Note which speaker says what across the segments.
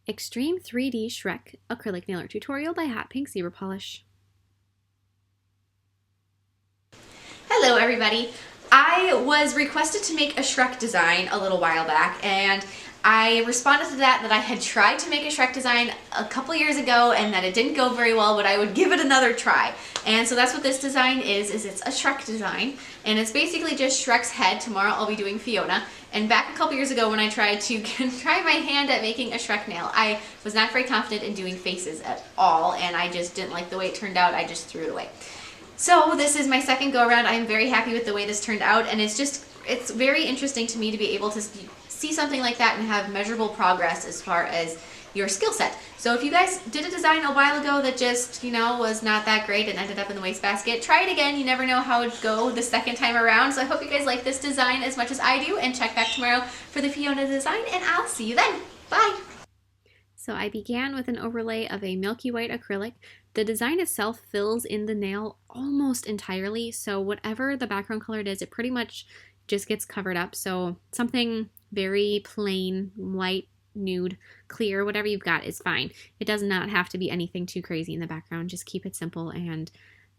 Speaker 1: Extreme 3D Shrek Acrylic Nailer Tutorial by Hotpinkzebrapolish.
Speaker 2: Hello everybody! I was requested to make a Shrek design a little while back, and I responded to that I had tried to make a Shrek design a couple years ago and that it didn't go very well, but I would give it another try. And so that's what this design is it's a Shrek design, and it's basically just Shrek's head. Tomorrow I'll be doing Fiona. And back a couple years ago when I tried to try my hand at making a Shrek nail, I was not very confident in doing faces at all, and I just didn't like the way it turned out. I just threw it away. So this is my second go around. I'm very happy with the way this turned out, and it's very interesting to me to be able to see something like that and have measurable progress as far as your skill set. So if you guys did a design a while ago that just, was not that great and ended up in the wastebasket, try it again. You never know how it would go the second time around. So I hope you guys like this design as much as I do, and check back tomorrow for the Fiona design, and I'll see you then. Bye!
Speaker 1: So I began with an overlay of a milky white acrylic. The design itself fills in the nail almost entirely, so whatever the background color is, it pretty much just gets covered up. So something very plain, white, nude, clear, whatever you've got is fine. It does not have to be anything too crazy in the background. Just keep it simple, and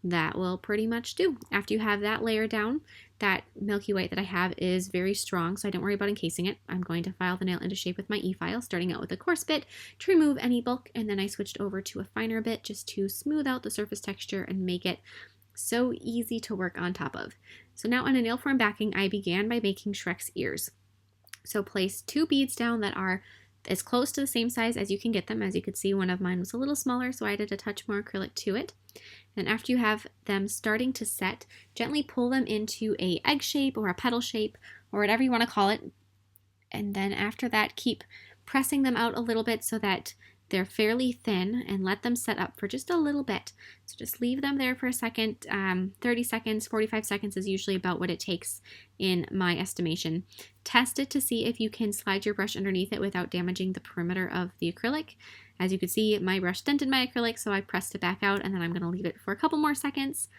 Speaker 1: that will pretty much do. After you have that layer down, that milky white that I have is very strong, so I don't worry about encasing it. I'm going to file the nail into shape with my e-file, starting out with a coarse bit to remove any bulk, and then I switched over to a finer bit just to smooth out the surface texture and make it so easy to work on top of. So now on a nail form backing, I began by making Shrek's ears. So place 2 beads down that are as close to the same size as you can get them. As you can see, one of mine was a little smaller, so I added a touch more acrylic to it. And after you have them starting to set, gently pull them into a egg shape or a petal shape or whatever you want to call it. And then after that, keep pressing them out a little bit so that they're fairly thin, and let them set up for just a little bit. So just leave them there for a second. 30 seconds, 45 seconds is usually about what it takes in my estimation. Test it to see if you can slide your brush underneath it without damaging the perimeter of the acrylic. As you can see, my brush dented my acrylic, so I pressed it back out, and then I'm going to leave it for a couple more seconds.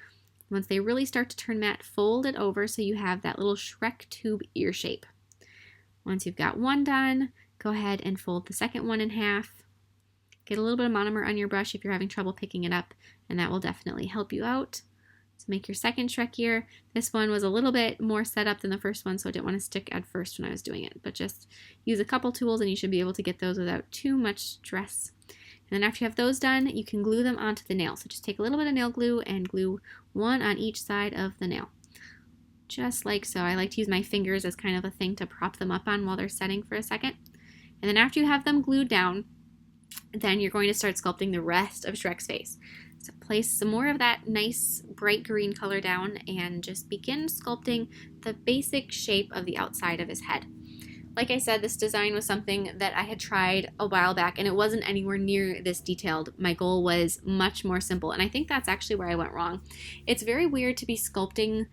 Speaker 1: Once they really start to turn matte, fold it over so you have that little Shrek tube ear shape. Once you've got one done, go ahead and fold the second one in half. Get a little bit of monomer on your brush if you're having trouble picking it up, and that will definitely help you out. So make your second Shrek ear. This one was a little bit more set up than the first one, so I didn't want to stick at first when I was doing it, but just use a couple tools and you should be able to get those without too much stress. And then after you have those done, you can glue them onto the nail. So just take a little bit of nail glue and glue one on each side of the nail. Just like so. I like to use my fingers as kind of a thing to prop them up on while they're setting for a second. And then after you have them glued down, then you're going to start sculpting the rest of Shrek's face. So place some more of that nice bright green color down and just begin sculpting the basic shape of the outside of his head. Like I said, this design was something that I had tried a while back, and it wasn't anywhere near this detailed. My goal was much more simple, and I think that's actually where I went wrong. It's very weird to be sculpting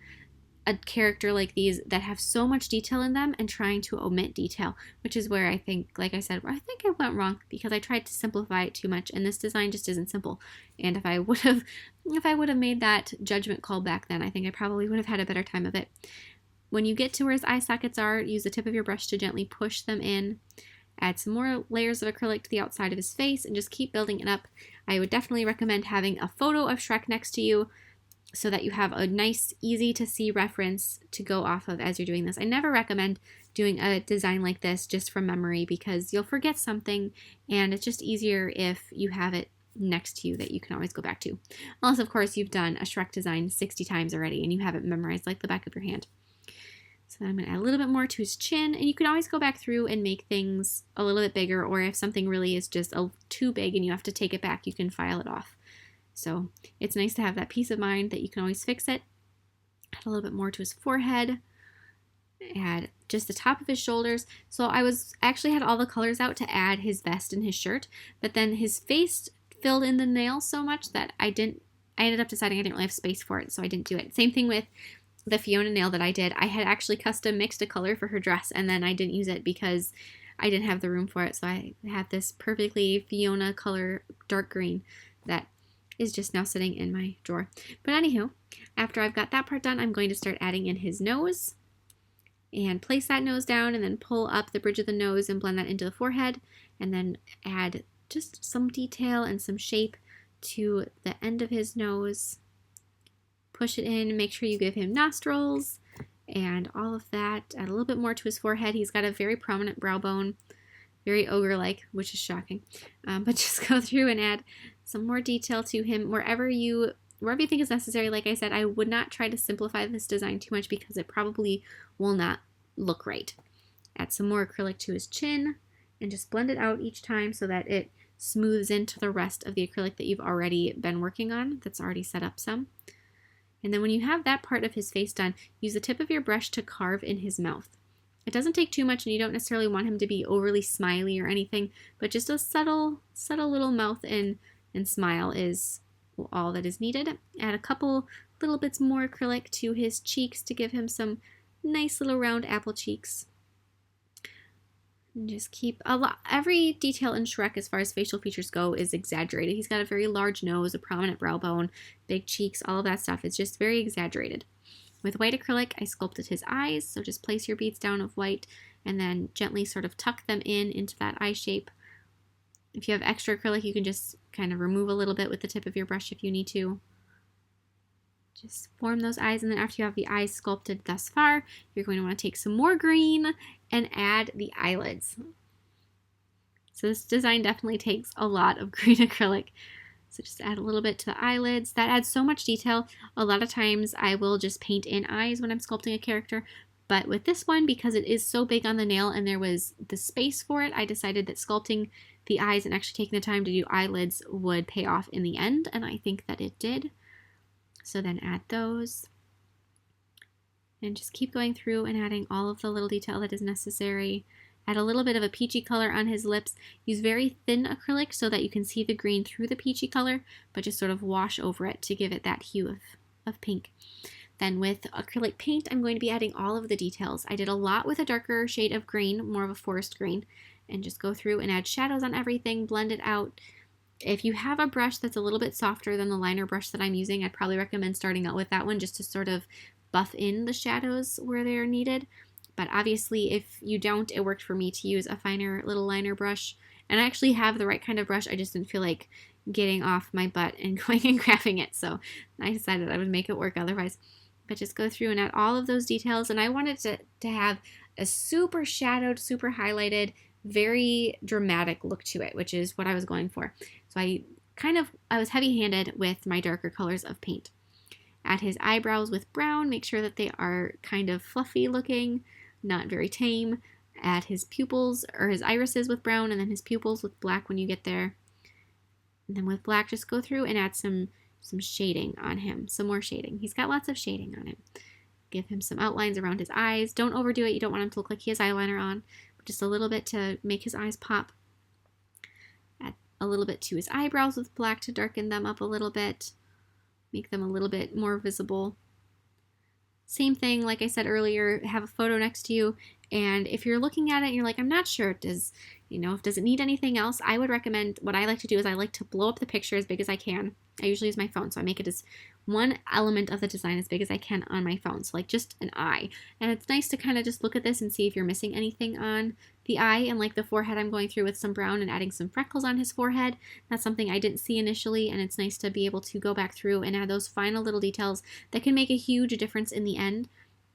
Speaker 1: a character like these that have so much detail in them and trying to omit detail, which is where I think, like I said, I think I went wrong because I tried to simplify it too much, and this design just isn't simple. And if I would have made that judgment call back then, I think I probably would have had a better time of it. When you get to where his eye sockets are, use the tip of your brush to gently push them in. Add some more layers of acrylic to the outside of his face and just keep building it up. I would definitely recommend having a photo of Shrek next to you, so that you have a nice, easy to see reference to go off of as you're doing this. I never recommend doing a design like this just from memory because you'll forget something, and it's just easier if you have it next to you that you can always go back to. Unless, of course, you've done a Shrek design 60 times already and you have it memorized like the back of your hand. So then I'm going to add a little bit more to his chin, and you can always go back through and make things a little bit bigger, or if something really is just too big and you have to take it back, you can file it off. So it's nice to have that peace of mind that you can always fix it. Add a little bit more to his forehead. Add just the top of his shoulders. So I actually had all the colors out to add his vest and his shirt, but then his face filled in the nail so much that I ended up deciding I didn't really have space for it, so I didn't do it. Same thing with the Fiona nail that I did. I had actually custom mixed a color for her dress, and then I didn't use it because I didn't have the room for it. So I had this perfectly Fiona color, dark green, that is just now sitting in my drawer. But anywho, after I've got that part done, I'm going to start adding in his nose. and place that nose down and then pull up the bridge of the nose and blend that into the forehead. and then add just some detail and some shape to the end of his nose. Push it in, make sure you give him nostrils and all of that. Add a little bit more to his forehead. He's got a very prominent brow bone, very ogre-like, which is shocking. But just go through and add some more detail to him wherever you think is necessary. Like I said, I would not try to simplify this design too much because it probably will not look right. Add some more acrylic to his chin and just blend it out each time so that it smooths into the rest of the acrylic that you've already been working on, that's already set up some. And then when you have that part of his face done, use the tip of your brush to carve in his mouth. It doesn't take too much, and you don't necessarily want him to be overly smiley or anything, but just a subtle little mouth and smile is all that is needed. Add a couple little bits more acrylic to his cheeks to give him some nice little round apple cheeks. And just keep every detail in Shrek as far as facial features go is exaggerated. He's got a very large nose, a prominent brow bone, big cheeks, all of that stuff. It's just very exaggerated. With white acrylic, I sculpted his eyes, so just place your beads down of white and then gently sort of tuck them into that eye shape. If you have extra acrylic, you can just kind of remove a little bit with the tip of your brush if you need to. Just form those eyes, and then after you have the eyes sculpted thus far, you're going to want to take some more green and add the eyelids. So this design definitely takes a lot of green acrylic. So just add a little bit to the eyelids. That adds so much detail. A lot of times I will just paint in eyes when I'm sculpting a character, but with this one, because it is so big on the nail and there was the space for it, I decided that sculpting the eyes and actually taking the time to do eyelids would pay off in the end, and I think that it did. So then add those. And just keep going through and adding all of the little detail that is necessary. Add a little bit of a peachy color on his lips. Use very thin acrylic so that you can see the green through the peachy color, but just sort of wash over it to give it that hue of pink. Then with acrylic paint, I'm going to be adding all of the details. I did a lot with a darker shade of green, more of a forest green, and just go through and add shadows on everything, blend it out. If you have a brush that's a little bit softer than the liner brush that I'm using, I'd probably recommend starting out with that one just to sort of buff in the shadows where they are needed. But obviously, if you don't, it worked for me to use a finer little liner brush. And I actually have the right kind of brush. I just didn't feel like getting off my butt and going and grabbing it. So I decided I would make it work otherwise. But just go through and add all of those details. And I wanted to have a super shadowed, super highlighted, very dramatic look to it, which is what I was going for. So I was heavy-handed with my darker colors of paint. Add his eyebrows with brown. Make sure that they are kind of fluffy looking, not very tame. Add his pupils or his irises with brown, and then his pupils with black when you get there. And then with black, just go through and add some shading on him, some more shading. He's got lots of shading on him. Give him some outlines around his eyes. Don't overdo it. You don't want him to look like he has eyeliner on, but just a little bit to make his eyes pop. Add a little bit to his eyebrows with black to darken them up a little bit, make them a little bit more visible. Same thing, like I said earlier, have a photo next to you, and if you're looking at it and you're like, I'm not sure, does it need anything else? I would recommend, what I like to do is I like to blow up the picture as big as I can. I usually use my phone, so I make it as one element of the design as big as I can on my phone, so like just an eye. And it's nice to kind of just look at this and see if you're missing anything on the eye. And like the forehead, I'm going through with some brown and adding some freckles on his forehead. That's something I didn't see initially, and it's nice to be able to go back through and add those final little details that can make a huge difference in the end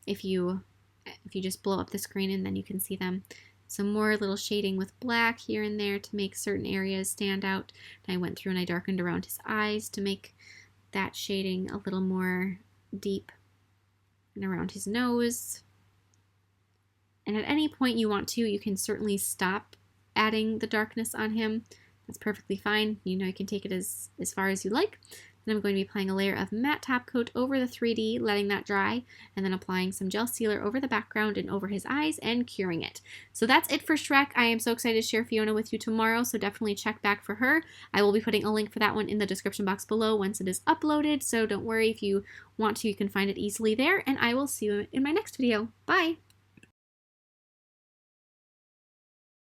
Speaker 1: if you just blow up the screen and then you can see them. Some more little shading with black here and there to make certain areas stand out. And I went through and I darkened around his eyes to make that shading a little more deep, and around his nose. And at any point you want to, you can certainly stop adding the darkness on him. That's perfectly fine. You can take it as far as you like. Then I'm going to be applying a layer of matte top coat over the 3D, letting that dry, and then applying some gel sealer over the background and over his eyes and curing it. So that's it for Shrek. I am so excited to share Fiona with you tomorrow, so definitely check back for her. I will be putting a link for that one in the description box below once it is uploaded, so don't worry, if you want to, you can find it easily there, and I will see you in my next video. Bye!